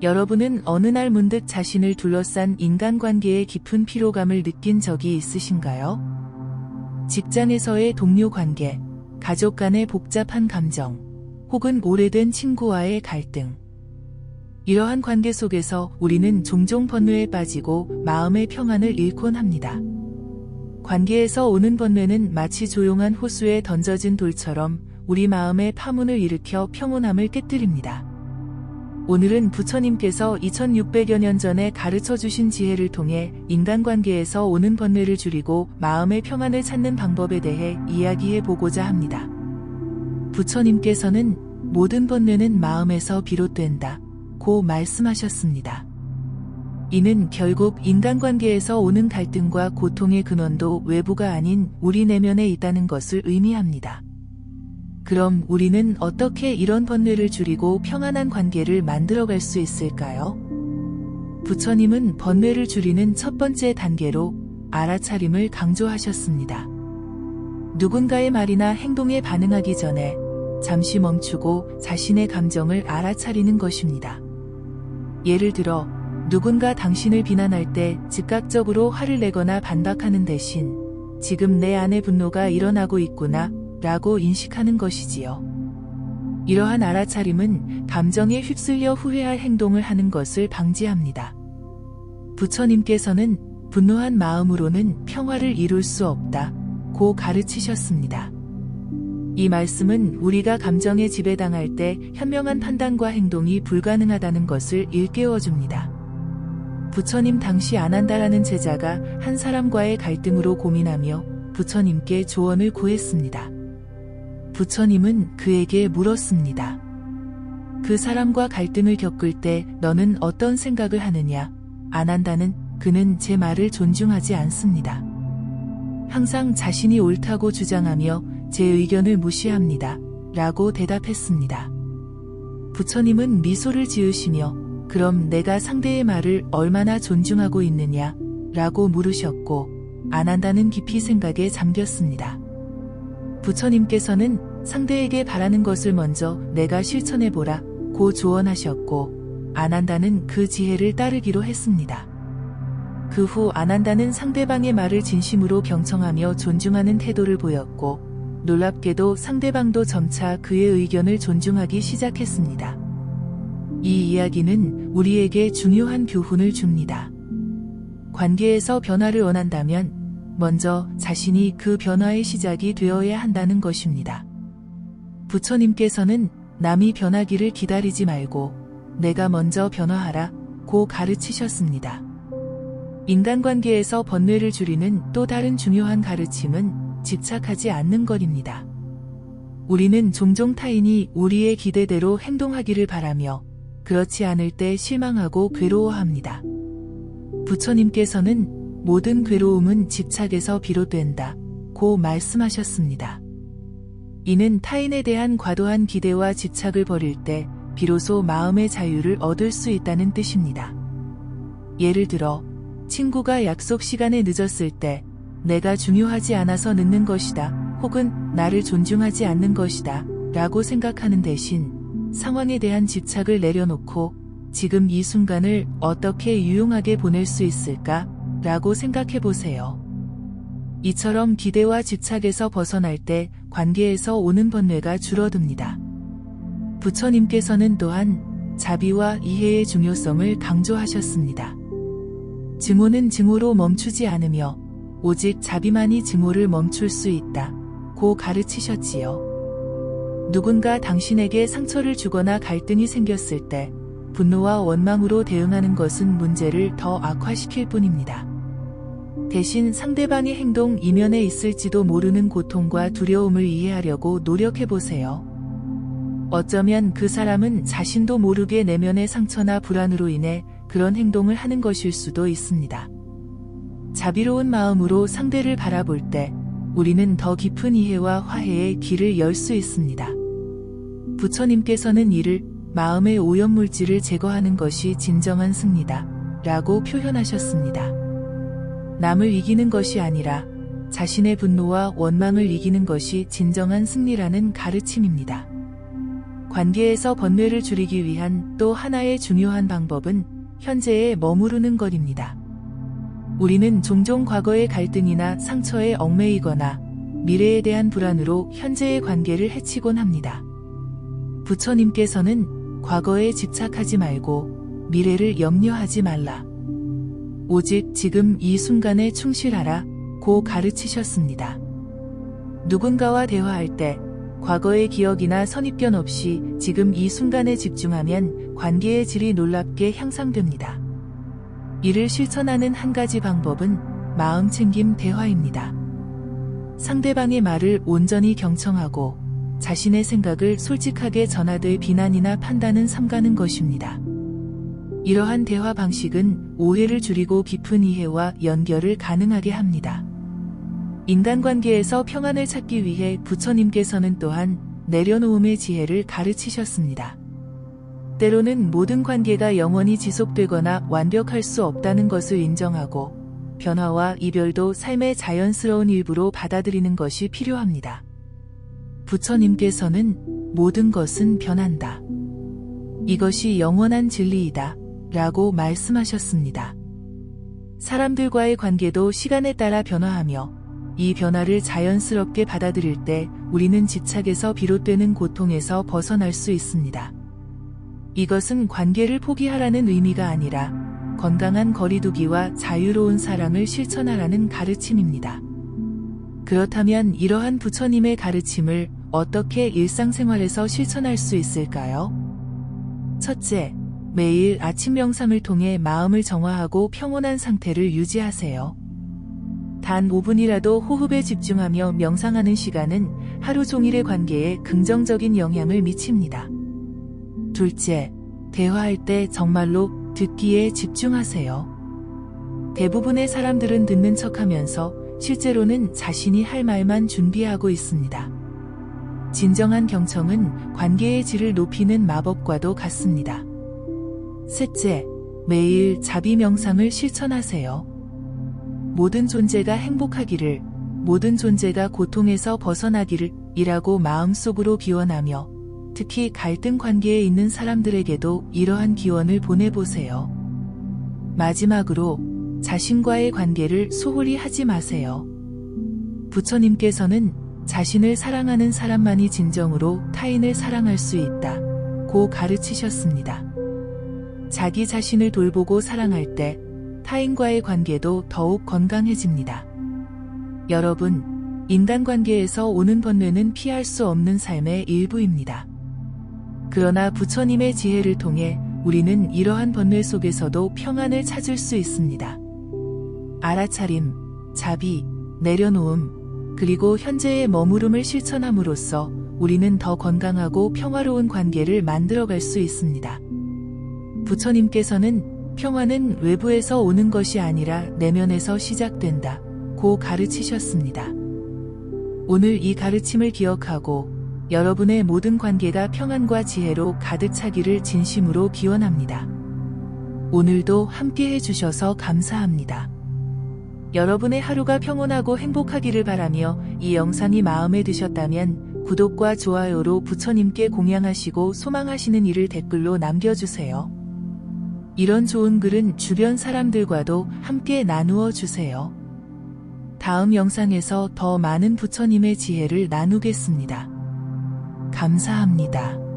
여러분은 어느 날 문득 자신을 둘러싼 인간관계의 깊은 피로감을 느낀 적이 있으신가요? 직장에서의 동료 관계, 가족 간의 복잡한 감정, 혹은 오래된 친구와의 갈등. 이러한 관계 속에서 우리는 종종 번뇌에 빠지고 마음의 평안을 잃곤 합니다. 관계에서 오는 번뇌는 마치 조용한 호수에 던져진 돌처럼 우리 마음의 파문을 일으켜 평온함을 깨뜨립니다. 오늘은 부처님께서 2600여 년 전에 가르쳐 주신 지혜를 통해 인간관계에서 오는 번뇌를 줄이고 마음의 평안을 찾는 방법에 대해 이야기해 보고자 합니다. 부처님께서는 모든 번뇌는 마음에서 비롯된다 고 말씀하셨습니다. 이는 결국 인간관계에서 오는 갈등과 고통의 근원도 외부가 아닌 우리 내면에 있다는 것을 의미합니다. 그럼 우리는 어떻게 이런 번뇌를 줄이고 평안한 관계를 만들어갈 수 있을까요? 부처님은 번뇌를 줄이는 첫 번째 단계로 알아차림을 강조하셨습니다. 누군가의 말이나 행동에 반응하기 전에 잠시 멈추고 자신의 감정을 알아차리는 것입니다. 예를 들어 누군가 당신을 비난할 때 즉각적으로 화를 내거나 반박하는 대신 지금 내 안에 분노가 일어나고 있구나 라고 인식하는 것이지요. 이러한 알아차림은 감정에 휩쓸려 후회할 행동을 하는 것을 방지합니다. 부처님께서는 분노한 마음으로는 평화를 이룰 수 없다 고 가르치셨습니다. 이 말씀은 우리가 감정에 지배당할 때 현명한 판단과 행동이 불가능하다는 것을 일깨워줍니다. 부처님 당시 아난다라는 제자가 한 사람과의 갈등으로 고민하며 부처님께 조언을 구했습니다. 부처님은 그에게 물었습니다. 그 사람과 갈등을 겪을 때 너는 어떤 생각을 하느냐? 아난다는 그는 제 말을 존중하지 않습니다. 항상 자신이 옳다고 주장하며 제 의견을 무시합니다. 라고 대답했습니다. 부처님은 미소를 지으시며 그럼 내가 상대의 말을 얼마나 존중하고 있느냐? 라고 물으셨고 아난다는 깊이 생각에 잠겼습니다. 부처님께서는 상대에게 바라는 것을 먼저 내가 실천해보라 고 조언하셨고 아난다는 그 지혜를 따르기로 했습니다. 그 후 아난다는 상대방의 말을 진심으로 경청하며 존중하는 태도를 보였고 놀랍게도 상대방도 점차 그의 의견을 존중하기 시작했습니다. 이 이야기는 우리에게 중요한 교훈을 줍니다. 관계에서 변화를 원한다면 먼저 자신이 그 변화의 시작이 되어야 한다는 것입니다. 부처님께서는 남이 변하기를 기다리지 말고 내가 먼저 변화하라 고 가르치셨습니다. 인간관계에서 번뇌를 줄이는 또 다른 중요한 가르침은 집착하지 않는 것입니다. 우리는 종종 타인이 우리의 기대대로 행동하기를 바라며 그렇지 않을 때 실망하고 괴로워합니다. 부처님께서는 모든 괴로움은 집착에서 비롯된다 고 말씀하셨습니다. 이는 타인에 대한 과도한 기대와 집착을 버릴 때 비로소 마음의 자유를 얻을 수 있다는 뜻입니다. 예를 들어 친구가 약속 시간에 늦었을 때 내가 중요하지 않아서 늦는 것이다 혹은 나를 존중하지 않는 것이다 라고 생각하는 대신 상황에 대한 집착을 내려놓고 지금 이 순간을 어떻게 유용하게 보낼 수 있을까 라고 생각해 보세요. 이처럼 기대와 집착에서 벗어날 때 관계에서 오는 번뇌가 줄어듭니다. 부처님께서는 또한 자비와 이해의 중요성을 강조하셨습니다. 증오는 증오로 멈추지 않으며 오직 자비만이 증오를 멈출 수 있다 고 가르치셨지요. 누군가 당신에게 상처를 주거나 갈등이 생겼을 때 분노와 원망으로 대응하는 것은 문제를 더 악화시킬 뿐입니다. 대신 상대방의 행동 이면에 있을지도 모르는 고통과 두려움을 이해하려고 노력해보세요. 어쩌면 그 사람은 자신도 모르게 내면의 상처나 불안으로 인해 그런 행동을 하는 것일 수도 있습니다. 자비로운 마음으로 상대를 바라볼 때 우리는 더 깊은 이해와 화해의 길을 열 수 있습니다. 부처님께서는 이를 마음의 오염물질을 제거하는 것이 진정한 승리다 라고 표현하셨습니다. 남을 이기는 것이 아니라 자신의 분노와 원망을 이기는 것이 진정한 승리라는 가르침입니다. 관계에서 번뇌를 줄이기 위한 또 하나의 중요한 방법은 현재에 머무르는 것입니다. 우리는 종종 과거의 갈등이나 상처에 얽매이거나 미래에 대한 불안으로 현재의 관계를 해치곤 합니다. 부처님께서는 과거에 집착하지 말고 미래를 염려하지 말라. 오직 지금 이 순간에 충실하라 고 가르치셨습니다. 누군가와 대화할 때 과거의 기억이나 선입견 없이 지금 이 순간에 집중하면 관계의 질이 놀랍게 향상됩니다. 이를 실천하는 한 가지 방법은 마음챙김 대화입니다. 상대방의 말을 온전히 경청하고 자신의 생각을 솔직하게 전하되 비난이나 판단은 삼가는 것입니다. 이러한 대화 방식은 오해를 줄이고 깊은 이해와 연결을 가능하게 합니다. 인간관계에서 평안을 찾기 위해 부처님께서는 또한 내려놓음의 지혜를 가르치셨습니다. 때로는 모든 관계가 영원히 지속되거나 완벽할 수 없다는 것을 인정하고 변화와 이별도 삶의 자연스러운 일부로 받아들이는 것이 필요합니다. 부처님께서는 모든 것은 변한다. 이것이 영원한 진리이다. 라고 말씀하셨습니다. 사람들과의 관계도 시간에 따라 변화하며 이 변화를 자연스럽게 받아들일 때 우리는 집착에서 비롯되는 고통에서 벗어날 수 있습니다. 이것은 관계를 포기하라는 의미가 아니라 건강한 거리두기와 자유로운 사랑을 실천하라는 가르침입니다. 그렇다면 이러한 부처님의 가르침을 어떻게 일상생활에서 실천할 수 있을까요? 첫째, 매일 아침 명상을 통해 마음을 정화하고 평온한 상태를 유지하세요. 단 5분이라도 호흡에 집중하며 명상하는 시간은 하루 종일의 관계에 긍정적인 영향을 미칩니다. 둘째, 대화할 때 정말로 듣기에 집중하세요. 대부분의 사람들은 듣는 척하면서 실제로는 자신이 할 말만 준비하고 있습니다. 진정한 경청은 관계의 질을 높이는 마법과도 같습니다. 셋째, 매일 자비 명상을 실천하세요. 모든 존재가 행복하기를, 모든 존재가 고통에서 벗어나기를 이라고 마음속으로 기원하며 특히 갈등 관계에 있는 사람들에게도 이러한 기원을 보내보세요. 마지막으로 자신과의 관계를 소홀히 하지 마세요. 부처님께서는 자신을 사랑하는 사람만이 진정으로 타인을 사랑할 수 있다 고 가르치셨습니다. 자기 자신을 돌보고 사랑할 때 타인과의 관계도 더욱 건강해집니다. 여러분, 인간관계에서 오는 번뇌는 피할 수 없는 삶의 일부입니다. 그러나 부처님의 지혜를 통해 우리는 이러한 번뇌 속에서도 평안을 찾을 수 있습니다. 알아차림, 자비, 내려놓음, 그리고 현재의 머무름을 실천함으로써 우리는 더 건강하고 평화로운 관계를 만들어갈 수 있습니다. 부처님께서는 평화는 외부에서 오는 것이 아니라 내면에서 시작된다 고 가르치셨습니다. 오늘 이 가르침을 기억하고 여러분의 모든 관계가 평안과 지혜로 가득 차기를 진심으로 기원합니다. 오늘도 함께 해주셔서 감사합니다. 여러분의 하루가 평온하고 행복하기를 바라며 이 영상이 마음에 드셨다면 구독과 좋아요로 부처님께 공양하시고 소망하시는 일을 댓글로 남겨주세요. 이런 좋은 글은 주변 사람들과도 함께 나누어 주세요. 다음 영상에서 더 많은 부처님의 지혜를 나누겠습니다. 감사합니다.